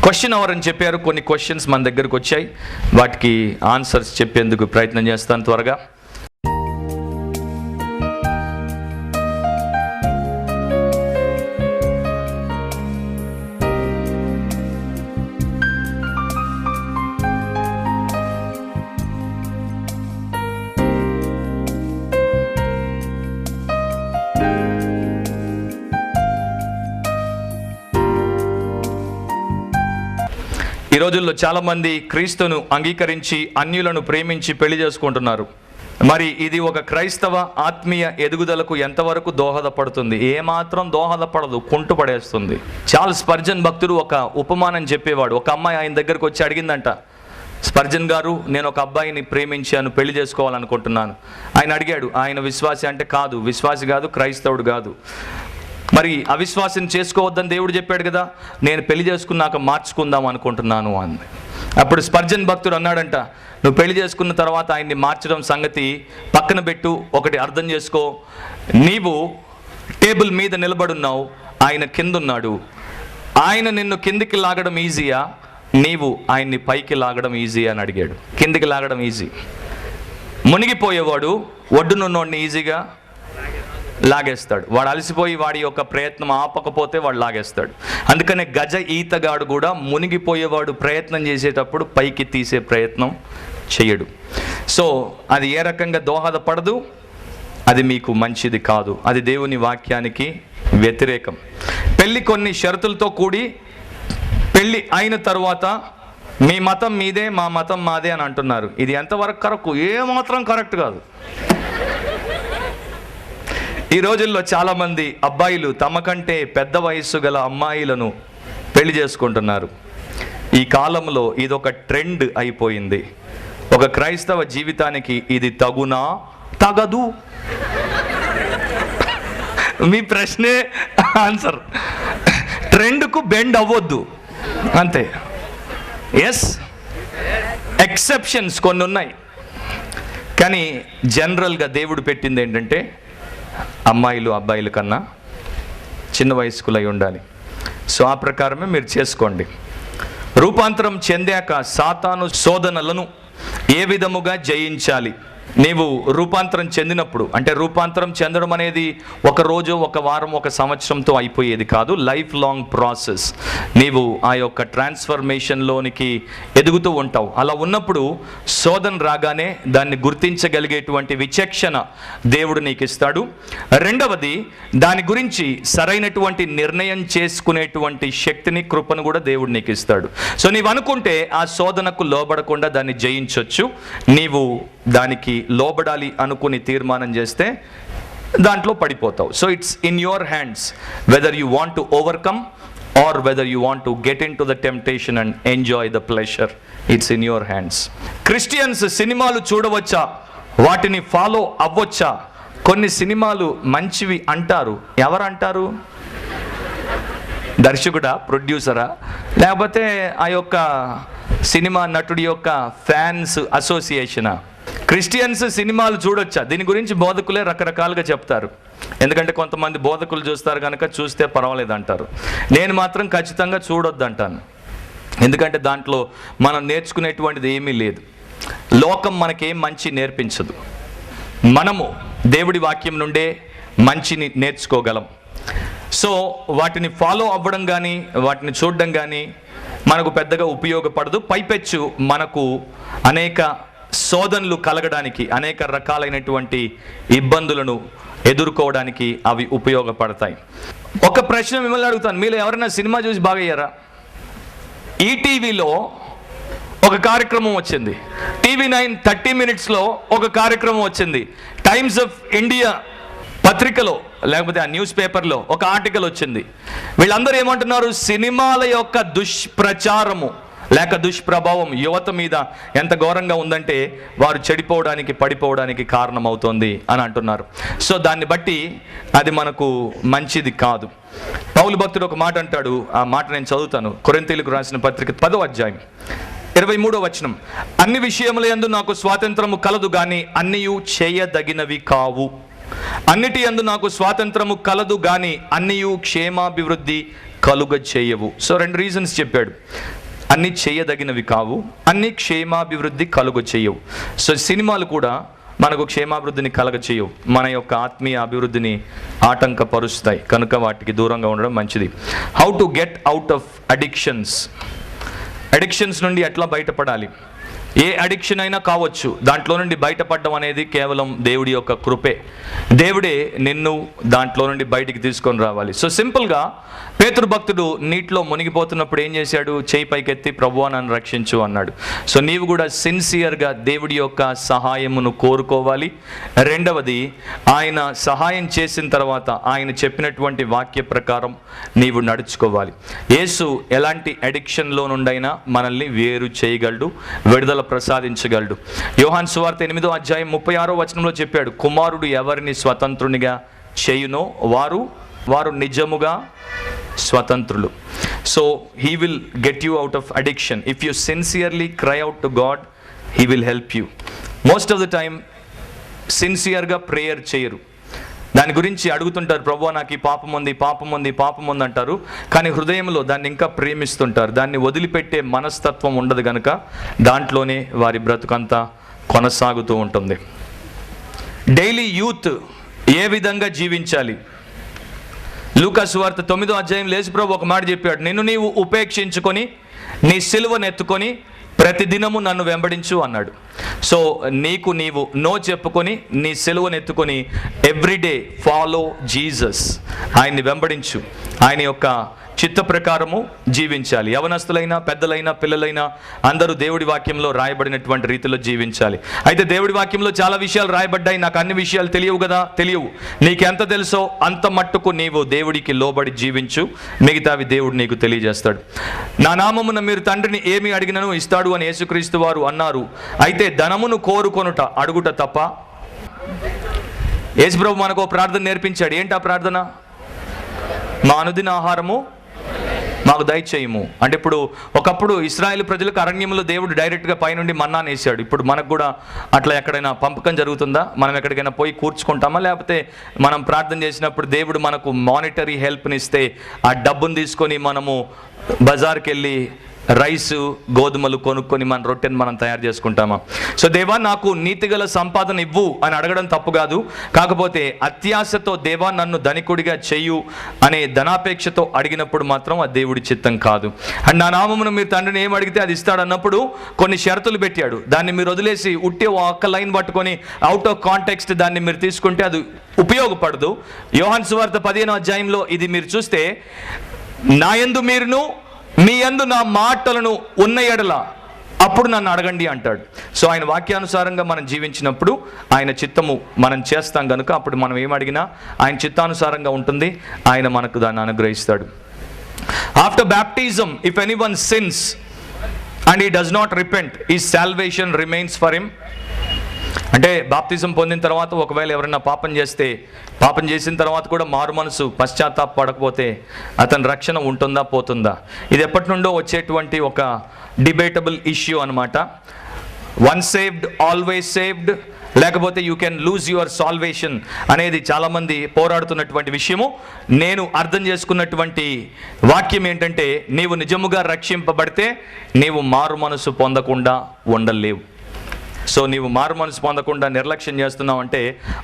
Question hour అని చెప్పారు. కొన్ని క్వశ్చన్స్ మన దగ్గరకు వచ్చాయి, వాటికి ఆన్సర్స్ చెప్పేందుకు ప్రయత్నం చేస్తాను త్వరగా. ఈ రోజుల్లో చాలామంది క్రీస్తును అంగీకరించి అన్యులను ప్రేమించి పెళ్లి చేసుకుంటున్నారు. మరి ఇది ఒక క్రైస్తవ ఆత్మీయ ఎదుగుదలకు ఎంతవరకు దోహదపడుతుంది? ఏమాత్రం దోహదపడదు, కుంటుపడేస్తుంది. చార్లెస్ స్పర్జన్ భక్తుడు ఒక ఉపమానం చెప్పేవాడు. ఒక అమ్మాయి ఆయన దగ్గరకు వచ్చి అడిగిందంట, స్పర్జన్ గారు, నేను ఒక అబ్బాయిని ప్రేమించాను, పెళ్లి చేసుకోవాలనుకుంటున్నాను. ఆయన అడిగాడు, ఆయన విశ్వాసి అంటే? కాదు, విశ్వాసి కాదు, క్రైస్తవుడు కాదు. మరి అవిశ్వాసం చేసుకోవద్దని దేవుడు చెప్పాడు కదా, నేను పెళ్లి చేసుకున్నాక మార్చుకుందాం అనుకుంటున్నాను అంది. అప్పుడు స్పర్జన్ భక్తుడు అన్నాడంట, నువ్వు పెళ్లి చేసుకున్న తర్వాత ఆయన్ని మార్చడం సంగతి పక్కన పెట్టు, ఒకటి అర్థం చేసుకో, నీవు టేబుల్ మీద నిలబడున్నావు, ఆయన కిందున్నాడు. ఆయన నిన్ను కిందికి లాగడం ఈజీయా, నీవు ఆయన్ని పైకి లాగడం ఈజీయా అని అడిగాడు. కిందికి లాగడం ఈజీ. మునిగిపోయేవాడు ఒడ్డునున్నోడిని ఈజీగా లాగేస్తాడు. వాడు అలసిపోయి వాడి యొక్క ప్రయత్నం ఆపకపోతే వాడు లాగేస్తాడు. అందుకనే గజ ఈతగాడు కూడా మునిగిపోయేవాడు ప్రయత్నం చేసేటప్పుడు పైకి తీసే ప్రయత్నం చేయడు. సో అది ఏ రకంగా దోహదపడదు, అది మీకు మంచిది కాదు, అది దేవుని వాక్యానికి వ్యతిరేకం. పెళ్ళి కొన్ని షరతులతో కూడి పెళ్ళి అయిన తర్వాత మీ మతం మీదే, మా మతం మాదే అని అంటున్నారు. ఇది ఎంతవరకు కరెక్ట్? ఏమాత్రం కరెక్ట్ కాదు. ఈ రోజుల్లో చాలామంది అబ్బాయిలు తమ కంటే పెద్ద వయస్సు గల అమ్మాయిలను పెళ్లి చేసుకుంటున్నారు. ఈ కాలంలో ఇదొక ట్రెండ్ అయిపోయింది. ఒక క్రైస్తవ జీవితానికి ఇది తగునా? తగదు. మీ ప్రశ్నే ఆన్సర్. ట్రెండ్కు బెండ్ అవ్వద్దు, అంతే. ఎస్, ఎక్సెప్షన్స్ కొన్ని ఉన్నాయి, కానీ జనరల్గా దేవుడు పెట్టింది ఏంటంటే అమ్మాయిలు అబ్బాయిల కన్నా చిన్న వయస్కులై ఉండాలి. సో ఆ ప్రకారమే మీరు చేసుకోండి. రూపాంతరం చెందాక సాతాను శోధనలను ఏ విధముగా జయించాలి? నీవు రూపాంతరం చెందినప్పుడు, అంటే రూపాంతరం చెందడం అనేది ఒక రోజు, ఒక వారం, ఒక సంవత్సరంతో అయిపోయేది కాదు, లైఫ్ లాంగ్ ప్రాసెస్. నీవు ఆ యొక్క ట్రాన్స్ఫర్మేషన్లోనికి ఎదుగుతూ ఉంటావు. అలా ఉన్నప్పుడు శోధన రాగానే దాన్ని గుర్తించగలిగేటువంటి విచక్షణ దేవుడు నీకు ఇస్తాడు. రెండవది, దాని గురించి సరైనటువంటి నిర్ణయం చేసుకునేటువంటి శక్తిని, కృపను కూడా దేవుడు నీకు ఇస్తాడు. సో నీవు అనుకుంటే ఆ శోధనకు లోబడకుండా దాన్ని జయించవచ్చు. నీవు దానికి లోబడాలి అనుకుని తీర్మానం చేస్తే దాంట్లో పడిపోతావు. So it's in your hands whether you want to overcome or whether you want to get into the temptation and enjoy the pleasure. It's in your hands. Christians సినిమాలు చూడవచ్చా? వాటిని ఫాలో అవ్వచ్చా? కొన్ని సినిమాలు మంచివి అంటారు. ఎవరంటారు? దర్శకుడా, ప్రొడ్యూసరా, లేకపోతే ఆ యొక్క సినిమా నటుడి యొక్క ఫ్యాన్స్ అసోసియేషనా? క్రిస్టియన్స్ సినిమాలు చూడొచ్చా? దీని గురించి బోధకులే రకరకాలుగా చెప్తారు. ఎందుకంటే కొంతమంది బోధకులు చూస్తారు కనుక చూస్తే పర్వాలేదు అంటారు. నేను మాత్రం ఖచ్చితంగా చూడొద్దు అంటాను. ఎందుకంటే దాంట్లో మనం నేర్చుకునేటువంటిది ఏమీ లేదు. లోకం మనకేం మంచి నేర్పించదు. మనము దేవుడి వాక్యం నుండే మంచిని నేర్చుకోగలం. సో వాటిని ఫాలో అవ్వడం కానీ, వాటిని చూడడం కానీ మనకు పెద్దగా ఉపయోగపడదు. పైపెచ్చు మనకు అనేక శోధనలు కలగడానికి, అనేక రకాలైనటువంటి ఇబ్బందులను ఎదుర్కోవడానికి అవి ఉపయోగపడతాయి. ఒక ప్రశ్న మిమ్మల్ని అడుగుతాను, మీలో ఎవరైనా సినిమా చూసి బాగయ్యారా? ఈటీవీలో ఒక కార్యక్రమం వచ్చింది, TV9 30 Minutesలో ఒక కార్యక్రమం వచ్చింది, టైమ్స్ ఆఫ్ ఇండియా పత్రికలో లేకపోతే ఆ న్యూస్ పేపర్లో ఒక ఆర్టికల్ వచ్చింది. వీళ్ళందరూ ఏమంటున్నారు? సినిమాల యొక్క దుష్ప్రచారము లేక దుష్ప్రభావం యువత మీద ఎంత ఘోరంగా ఉందంటే వారు చెడిపోవడానికి, పడిపోవడానికి కారణమవుతోంది అని అంటున్నారు. సో దాన్ని బట్టి అది మనకు మంచిది కాదు. పౌలు భక్తుడు ఒక మాట అంటాడు, ఆ మాట నేను చదువుతాను. కొరింథీయులకు రాసిన పత్రిక 10వ అధ్యాయం 23వ వచనం. అన్ని విషయముల యందు నాకు స్వాతంత్రము కలదు గాని అన్నియు చేయదగినవి కావు. అన్నిటి యందు నాకు స్వాతంత్రము కలదు గాని అన్నియు క్షేమాభివృద్ధి కలుగ చేయవు. సో 2 రీజన్స్ చెప్పాడు. అన్నీ చేయదగినవి కావు, అన్నీ క్షేమాభివృద్ధి కలుగ చేయవు. సో సినిమాలు కూడా మనకు క్షేమాభివృద్ధిని కలగ చేయవు, మన యొక్క ఆత్మీయ అభివృద్ధిని ఆటంకపరుస్తాయి. కనుక వాటికి దూరంగా ఉండడం మంచిది. How to get out of addictions నుండి ఎట్లా బయటపడాలి? ఏ అడిక్షన్ అయినా కావచ్చు, దాంట్లో నుండి బయటపడడం అనేది కేవలం దేవుడి యొక్క కృపే. దేవుడే నిన్ను దాంట్లో నుండి బయటికి తీసుకొని రావాలి. సో సింపుల్గా పేతురు భక్తుడు నీటిలో మునిగిపోతున్నప్పుడు ఏం చేశాడు? చేయి పైకెత్తి ప్రభువా నన్ను రక్షించు అన్నాడు. సో నీవు కూడా సిన్సియర్గా దేవుడి యొక్క సహాయమును కోరుకోవాలి. రెండవది, ఆయన సహాయం చేసిన తర్వాత ఆయన చెప్పినటువంటి వాక్య ప్రకారం నీవు నడుచుకోవాలి. యేసు ఎలాంటి అడిక్షన్లో నుండైనా మనల్ని వేరు చేయగలడు, విడుదల ప్రసాదించగలడు. యోహాను సువార్త 8వ అధ్యాయం 36వ వచనంలో చెప్పాడు, కుమారుడు ఎవరిని స్వతంత్రునిగా చేయునో వారు నిజముగా స్వతంత్రులు. So he will get you out of addiction. If you sincerely cry out to God, he will help you. Most of the time సిన్సియర్గా ప్రేయర్ చేయరు. దాని గురించి అడుగుతుంటారు, ప్రభువా నాకు ఈ పాపం ఉంది అంటారు. కానీ హృదయంలో దాన్ని ఇంకా ప్రేమిస్తుంటారు. దాన్ని వదిలిపెట్టే మనస్తత్వం ఉండదు కనుక దాంట్లోనే వారి బ్రతుకంతా కొనసాగుతూ ఉంటుంది. డైలీ యూత్ ఏ విధంగా జీవించాలి? లూకా సువార్త 9వ అధ్యాయం యేసు ప్రభు ఒక మాట చెప్పాడు, నిన్ను నీవు ఉపేక్షించుకొని నీ సిలువను ఎత్తుకొని ప్రతిదినము నన్ను వెంబడించు అన్నాడు. సో నీకు నీవు నో చెప్పుకొని నీ సిలువను ఎత్తుకొని ఎవ్రీడే ఫాలో జీసస్, ఆయన్ని వెంబడించు, ఆయన యొక్క చిత్త ప్రకారము జీవించాలి. యవనస్తులైనా పెద్దలైనా పిల్లలైనా అందరూ దేవుడి వాక్యంలో రాయబడినటువంటి రీతిలో జీవించాలి. అయితే దేవుడి వాక్యంలో చాలా విషయాలు రాయబడ్డాయి, నాకు అన్ని విషయాలు తెలియవు కదా. తెలియవు. నీకెంత తెలుసో అంత మట్టుకు నీవు దేవుడికి లోబడి జీవించు, మిగతావి దేవుడు నీకు తెలియజేస్తాడు. నా నామమున మీరు తండ్రిని ఏమి అడిగినను ఇస్తాడు అని యేసుక్రీస్తు వారు అన్నారు. అయితే ధనమును కోరుకొనుట అడుగుట తప్ప? యేసుప్రభు మనకు ప్రార్థన నేర్పించాడు. ఏంటి ఆ ప్రార్థన? మా అనుదిన ఆహారము మాకు దయచేయము. అంటే ఇప్పుడు ఒకప్పుడు ఇశ్రాయేలు ప్రజలకు అరణ్యంలో దేవుడు డైరెక్ట్గా పైనుండి మన్నాను వేసాడు. ఇప్పుడు మనకు కూడా అట్లా ఎక్కడైనా పంపకం జరుగుతుందా? మనం ఎక్కడికైనా పోయి కూర్చుకుంటామా? లేకపోతే మనం ప్రార్థన చేసినప్పుడు దేవుడు మనకు మానిటరీ హెల్ప్ని ఇస్తే ఆ డబ్బును తీసుకొని మనము బజార్కి వెళ్ళి రైసు గోధుమలు కొనుక్కొని మన రొట్టెని మనం తయారు చేసుకుంటామా? సో దేవా నాకు నీతిగల సంపాదన ఇవ్వు అని అడగడం తప్పు కాదు. కాకపోతే అత్యాశతో దేవా నన్ను ధనికుడిగా చెయ్యు అనే ధనాపేక్షతో అడిగినప్పుడు మాత్రం అది దేవుడి చిత్తం కాదు. అండ్ నా నామమును మీరు తండ్రిని ఏం అడిగితే అది ఇస్తాడు అన్నప్పుడు కొన్ని షరతులు పెట్టాడు. దాన్ని మీరు వదిలేసి ఉట్టే ఒక్క లైన్ పట్టుకొని అవుట్ ఆఫ్ కాంటెక్స్ట్ దాన్ని మీరు తీసుకుంటే అది ఉపయోగపడదు. యోహాను సువార్త 15వ అధ్యాయంలో ఇది మీరు చూస్తే, నా యందు మీరును మీ యందు నా మాటలను ఉన్న ఎడల అప్పుడు నన్ను అడగండి అంటాడు. సో ఆయన వాక్యానుసారంగా మనం జీవించినప్పుడు ఆయన చిత్తము మనం చేస్తాం కనుక అప్పుడు మనం ఏం అడిగినా ఆయన చిత్తానుసారంగా ఉంటుంది, ఆయన మనకు దాన్ని అనుగ్రహిస్తాడు. After baptism if anyone since and he does not repent, his salvation remains for him. అంటే బాప్తిజం పొందిన తర్వాత ఒకవేళ ఎవరైనా పాపం చేసిన తర్వాత కూడా మారు మనసు పశ్చాత్తాపడకపోతే అతని రక్షణ ఉంటుందా పోతుందా? ఇది ఎప్పటి నుండో వచ్చేటువంటి ఒక డిబేటబుల్ ఇష్యూ అనమాట. వన్ సేవ్డ్ ఆల్వేస్ సేవ్డ్, లేకపోతే you can lose your salvation అనేది చాలామంది పోరాడుతున్నటువంటి విషయము. నేను అర్థం చేసుకున్నటువంటి వాక్యం ఏంటంటే, నీవు నిజముగా రక్షింపబడితే నీవు మారు మనసు పొందకుండా ఉండలేవు. సో నీవు మారు మనసు పొందకుండా నిర్లక్ష్యం చేస్తున్నావు అంటే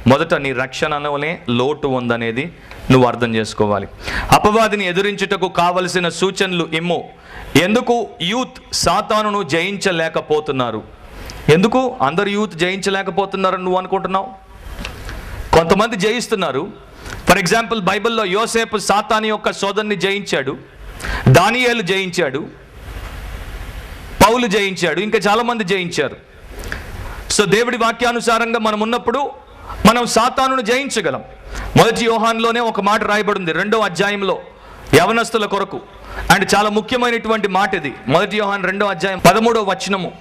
మొదట నీ రక్షణలోనే లోటు ఉందనేది నువ్వు అర్థం చేసుకోవాలి. అపవాదిని ఎదురించుటకు కావలసిన సూచనలు ఇమ్ము. ఎందుకు యూత్ సాతానును జయించలేకపోతున్నారు? ఎందుకు అందరు యూత్ జయించలేకపోతున్నారని నువ్వు అనుకుంటున్నావు? కొంతమంది జయిస్తున్నారు. ఫర్ ఎగ్జాంపుల్ బైబిల్లో యోసేపు సాతాను యొక్క సోదరుని జయించాడు, దానియేలు జయించాడు, పౌలు జయించాడు, ఇంకా చాలామంది జయించారు. సో దేవుడి వాక్యానుసారంగా మనం ఉన్నప్పుడు మనం సాతానును జయించగలం. 1 యోహానులోనే ఒక మాట రాయబడింది 2వ అధ్యాయంలో యవనస్తుల కొరకు. అండ్ చాలా ముఖ్యమైనటువంటి మాట ఇది. 1 యోహాను 2వ అధ్యాయం 13వ వచనము,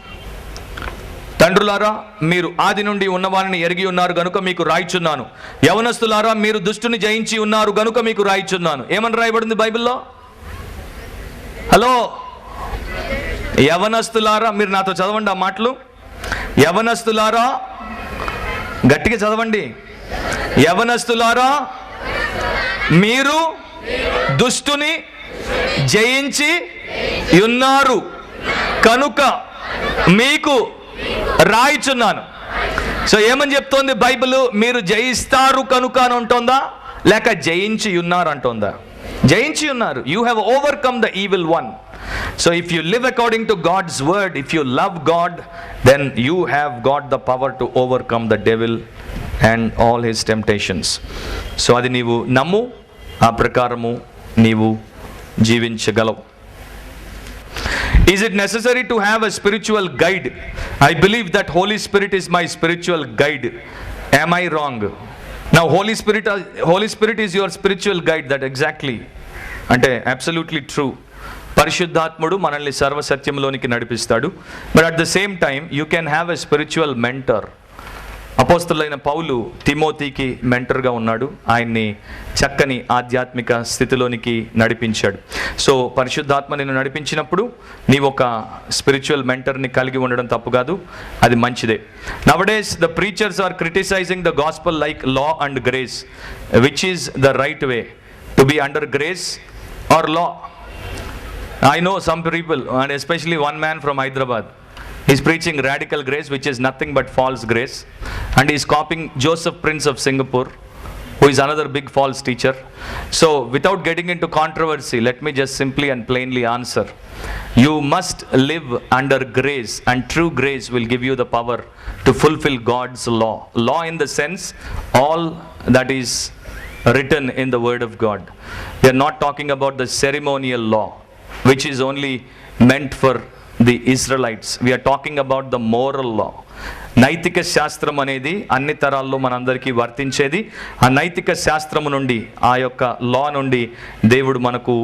తండ్రులారా మీరు ఆది నుండి ఉన్నవారిని ఎరిగి ఉన్నారు గనుక మీకు రాయిచున్నాను, యవనస్తులారా మీరు దుష్టుని జయించి ఉన్నారు గనుక మీకు రాయిచున్నాను. ఏమని రాయబడింది బైబిల్లో? హలో యవనస్తులారా, మీరు నాతో చదవండి ఆ మాటలు. యవనస్తులారా, గట్టిగా చదవండి. యవనస్తులారా మీరు దుష్టుని జయించి ఉన్నారు కనుక మీకు రాయిచున్నాను. సో ఏమని చెప్తోంది బైబిల్? మీరు జయిస్తారు కనుక అని ఉంటుందా, లేక జయించి ఉన్నారు అంటుందా? జయించి ఉన్నారు. You have overcome the evil one. So if you live according to God's word, if you love God, then you have got the power to overcome the devil and all his temptations. So అది నీవు నమ్ము, ఆ ప్రకారము నీవు జీవించగలవు. Is it necessary to have a spiritual guide? I believe that Holy Spirit is my spiritual guide. Am I wrong? Now Holy Spirit is your spiritual guide. That exactly అంటే absolutely true. పరిశుద్ధాత్ముడు మనల్ని సర్వసత్యంలోనికి నడిపిస్తాడు. But at the same time you can have a spiritual mentor. అపోస్తలుడైన పౌలు తిమోతికి మెంటర్గా ఉన్నాడు. ఆయన్ని చక్కని ఆధ్యాత్మిక స్థితిలోనికి నడిపించాడు. సో పరిశుద్ధాత్మ నిన్ను నడిపించినప్పుడు నీవు ఒక స్పిరిచువల్ మెంటర్ని కలిగి ఉండడం తప్పు కాదు, అది మంచిదే. Nowadays the preachers are criticising the gospel like law and grace. Which is the right way to be under grace or law? I know some people, and especially one man from Hyderabad. He's preaching radical grace, which is nothing but false grace, and he's copying Joseph Prince of Singapore, who is another big false teacher. So without getting into controversy, let me just simply and plainly answer. You must live under grace, and true grace will give you the power to fulfill God's law. Law in the sense, all that is written in the word of God. We are not talking about the ceremonial law, which is only meant for the Israelites. We are talking about the moral law. నైతిక శాస్త్రం అనేది అన్ని తరాల్లో మనందరికీ వర్తించేది. ఆ నైతిక శాస్త్రము నుండి, ఆ యొక్క లా నుండి దేవుడు మనకు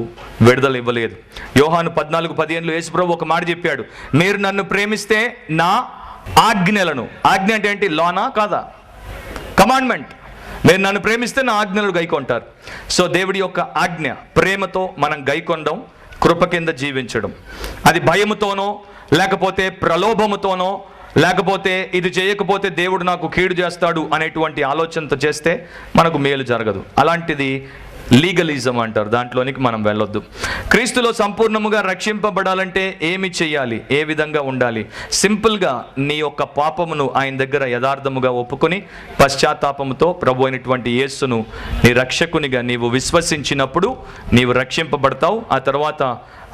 విడుదల ఇవ్వలేదు. యోహాను 14:15 యేసుప్రభు ఒక మాట చెప్పాడు, మీరు నన్ను ప్రేమిస్తే నా ఆజ్ఞలను. ఆజ్ఞ అంటే ఏంటి? లానా కాదా? కమాండ్మెంట్. మీరు నన్ను ప్రేమిస్తే నా ఆజ్ఞలు గైకొంటారు. సో దేవుడి యొక్క ఆజ్ఞ ప్రేమతో మనం గైకొనడం, కృప కింద జీవించడం. అది భయముతోనో, లేకపోతే ప్రలోభముతోనో, లేకపోతే ఇది చేయకపోతే దేవుడు నాకు కీడు చేస్తాడు అనేటువంటి ఆలోచనతో చేస్తే మనకు మేలు జరగదు. అలాంటిది లీగలిజం అంటారు, దాంట్లోనికి మనం వెళ్ళొద్దు. క్రీస్తులో సంపూర్ణముగా రక్షింపబడాలంటే ఏమి చేయాలి, ఏ విధంగా ఉండాలి? సింపుల్గా నీ యొక్క పాపమును ఆయన దగ్గర యథార్థముగా ఒప్పుకొని పశ్చాత్తాపముతో ప్రభు అయినటువంటి యేసును నీ రక్షకునిగా నీవు విశ్వసించినప్పుడు నీవు రక్షింపబడతావు. ఆ తర్వాత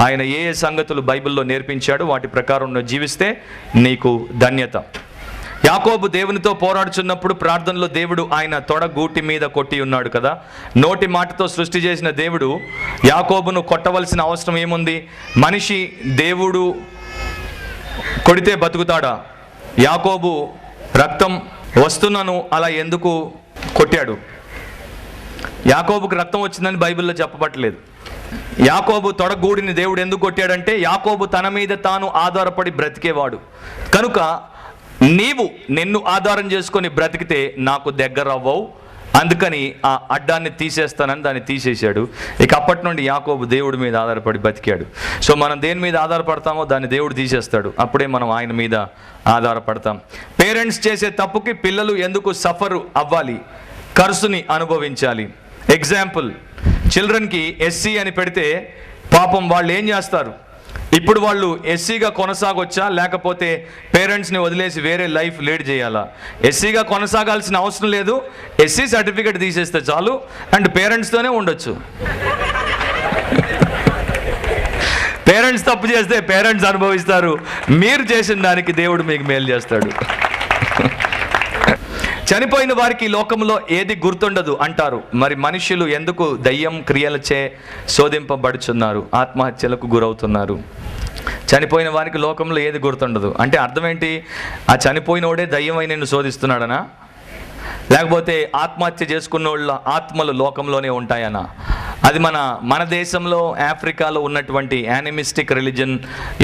ఆయన ఏ ఏ సంగతులు బైబిల్లో నేర్పించాడు వాటి ప్రకారం నువ్వు జీవిస్తే నీకు ధన్యత. యాకోబు దేవునితో పోరాడుచున్నప్పుడు ప్రార్థనలో దేవుడు ఆయన తొడ గూటి మీద కొట్టి ఉన్నాడు కదా. నోటి మాటతో సృష్టి చేసిన దేవుడు యాకోబును కొట్టవలసిన అవసరం ఏముంది? మనిషి దేవుడు కొడితే బతుకుతాడా? యాకోబు రక్తం వస్తున్నను అలా ఎందుకు కొట్టాడు? యాకోబుకు రక్తం వచ్చిందని బైబిల్లో చెప్పబట్టలేదు. యాకోబు తొడగూడిని దేవుడు ఎందుకు కొట్టాడంటే యాకోబు తన మీద తాను ఆధారపడి బ్రతికేవాడు కనుక నీవు నిన్ను ఆధారం చేసుకొని బ్రతికితే నాకు దగ్గర అవ్వవు, అందుకని ఆ అడ్డాన్ని తీసేస్తానని దాన్ని తీసేశాడు. ఇక అప్పటి నుండి యాకోబు దేవుడి మీద ఆధారపడి బతికాడు. సో మనం దేని మీద ఆధారపడతామో దాన్ని దేవుడు తీసేస్తాడు, అప్పుడే మనం ఆయన మీద ఆధారపడతాం. పేరెంట్స్ చేసే తప్పుకి పిల్లలు ఎందుకు సఫర్ అవ్వాలి, ఖర్చుని అనుభవించాలి? ఎగ్జాంపుల్, చిల్డ్రన్కి ఎస్సీ అని పెడితే పాపం వాళ్ళు ఏం చేస్తారు? ఇప్పుడు వాళ్ళు ఎస్సీగా కొనసాగొచ్చా, లేకపోతే పేరెంట్స్ని వదిలేసి వేరే లైఫ్ లీడ్ చేయాలా? ఎస్సీగా కొనసాగాల్సిన అవసరం లేదు, ఎస్సీ సర్టిఫికేట్ తీసేస్తే చాలు అండ్ పేరెంట్స్తోనే ఉండొచ్చు. పేరెంట్స్ తప్పు చేస్తే పేరెంట్స్ అనుభవిస్తారు, మీరు చేసిన దానికి దేవుడు మీకు మేలు చేస్తాడు. చనిపోయిన వారికి లోకంలో ఏది గుర్తుండదు అంటారు, మరి మనుషులు ఎందుకు దయ్యం క్రియలచే శోధింపబడుచున్నారు, ఆత్మహత్యలకు గురవుతున్నారు? చనిపోయిన వారికి లోకంలో ఏది గుర్తుండదు అంటే అర్థం ఏంటి? ఆ చనిపోయినోడే దయ్యమై నిన్ను శోధిస్తున్నాడనా? లేకపోతే ఆత్మహత్య చేసుకున్న వాళ్ళ ఆత్మలు లోకంలోనే ఉంటాయనా? అది మన దేశంలో ఆఫ్రికాలో ఉన్నటువంటి యానిమిస్టిక్ రిలీజన్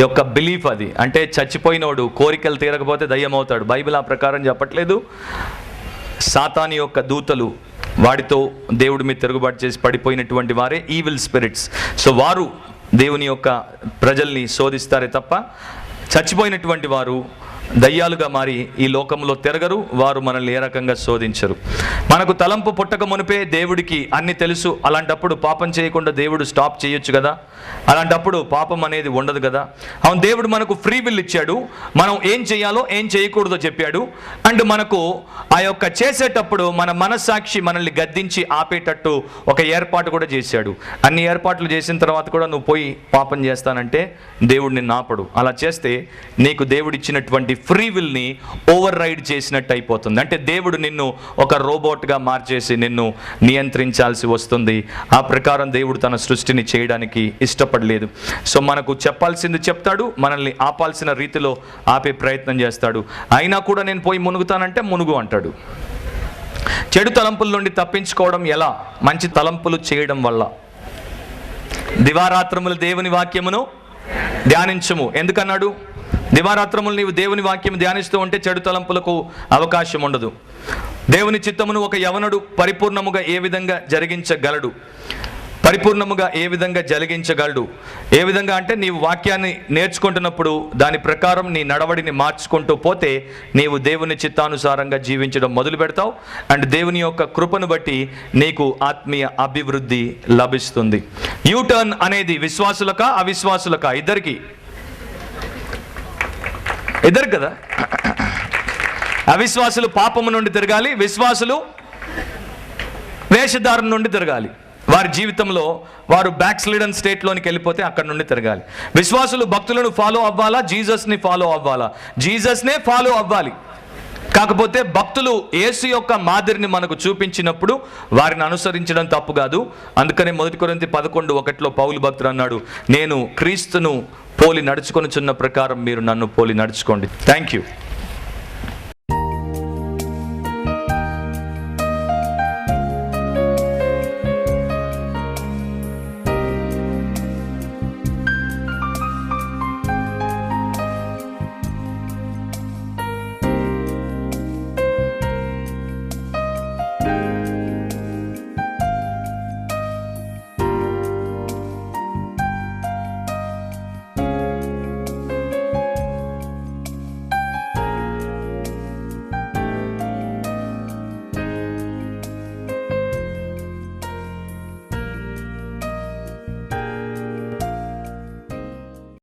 యొక్క బిలీఫ్ అది. అంటే చచ్చిపోయినోడు కోరికలు తీరకపోతే దయ్యం అవుతాడు. బైబిల్ ఆ ప్రకారం చెప్పట్లేదు. సాతాను యొక్క దూతలు వాడితో దేవుడి మీద తిరుగుబాటు చేసి పడిపోయినటువంటి వారే ఈవిల్ స్పిరిట్స్. సో వారు దేవుని యొక్క ప్రజల్ని శోధిస్తారే తప్ప చచ్చిపోయినటువంటి వారు దయ్యాలుగా మారి ఈ లోకంలో తిరగరు, వారు మనల్ని ఏ రకంగా శోధించరు. మనకు తలంపు పుట్టక మునిపే దేవుడికి అన్ని తెలుసు. అలాంటప్పుడు పాపం చేయకుండా దేవుడు స్టాప్ చేయొచ్చు కదా. అలాంటప్పుడు పాపం అనేది ఉండదు కదా. అవును, దేవుడు మనకు ఫ్రీ విల్ ఇచ్చాడు, మనం ఏం చేయాలో ఏం చేయకూడదో చెప్పాడు. అండ్ మనకు ఆ యొక్క చేసేటప్పుడు మన మనస్సాక్షి మనల్ని గద్దించి ఆపేటట్టు ఒక ఏర్పాటు కూడా చేశాడు. అన్ని ఏర్పాట్లు చేసిన తర్వాత కూడా నువ్వు పోయి పాపం చేస్తానంటే దేవుడు నిన్ను ఆపడు. అలా చేస్తే నీకు దేవుడు ఇచ్చినటువంటి ఫ్రీ విల్ని ఓవర్ రైడ్ చేసినట్టు అయిపోతుంది. అంటే దేవుడు నిన్ను ఒక రోబోట్గా మార్చేసి నిన్ను నియంత్రించాల్సి వస్తుంది. ఆ ప్రకారం దేవుడు తన సృష్టిని చేయడానికి ఇష్టపడలేదు. సో మనకు చెప్పాల్సింది చెప్తాడు, మనల్ని ఆపాల్సిన రీతిలో ఆపే ప్రయత్నం చేస్తాడు. అయినా కూడా నేను పోయి మునుగుతానంటే మునుగు అంటాడు. చెడు తలంపుల నుండి తప్పించుకోవడం ఎలా? మంచి తలంపులు చేయడం వల్ల. దివారాత్రములు దేవుని వాక్యమును ధ్యానించుము. ఎందుకన్నాడు? దివారాత్రములు నీవు దేవుని వాక్యం ధ్యానిస్తూ ఉంటే చెడు తలంపులకు అవకాశం ఉండదు. దేవుని చిత్తమును ఒక యవనుడు పరిపూర్ణముగా ఏ విధంగా జరిగించగలడు? పరిపూర్ణముగా ఏ విధంగా జరిగించగలడు? ఏ విధంగా అంటే నీవు వాక్యాన్ని నేర్చుకుంటున్నప్పుడు దాని ప్రకారం నీ నడవడిని మార్చుకుంటూ పోతే నీవు దేవుని చిత్తానుసారంగా జీవించడం మొదలు పెడతావు. అండ్ దేవుని యొక్క కృపను బట్టి నీకు ఆత్మీయ అభివృద్ధి లభిస్తుంది. యూటర్న్ అనేది విశ్వాసులకా అవిశ్వాసులకా? ఇద్దరికి కదా. అవిశ్వాసులు పాపము నుండి తిరగాలి, విశ్వాసులు వేషధారణ నుండి తిరగాలి. వారి జీవితంలో వారు బ్యాక్ స్లిడన్ స్టేట్లోనికి వెళ్ళిపోతే అక్కడ నుండి తిరగాలి. విశ్వాసులు భక్తులను ఫాలో అవ్వాలా, జీసస్ని ఫాలో అవ్వాలా? జీసస్నే ఫాలో అవ్వాలి. కాకపోతే భక్తులు యేసు యొక్క మాదిరిని మనకు చూపించినప్పుడు వారిని అనుసరించడం తప్పు కాదు. అందుకనే 1 కొరింథీ 11:1 పౌలు భక్తుడు అన్నాడు, నేను క్రీస్తును పోలి నడుచుకొనుచున్న ప్రకారం మీరు నన్ను పోలి నడుచుకోండి. Thank you.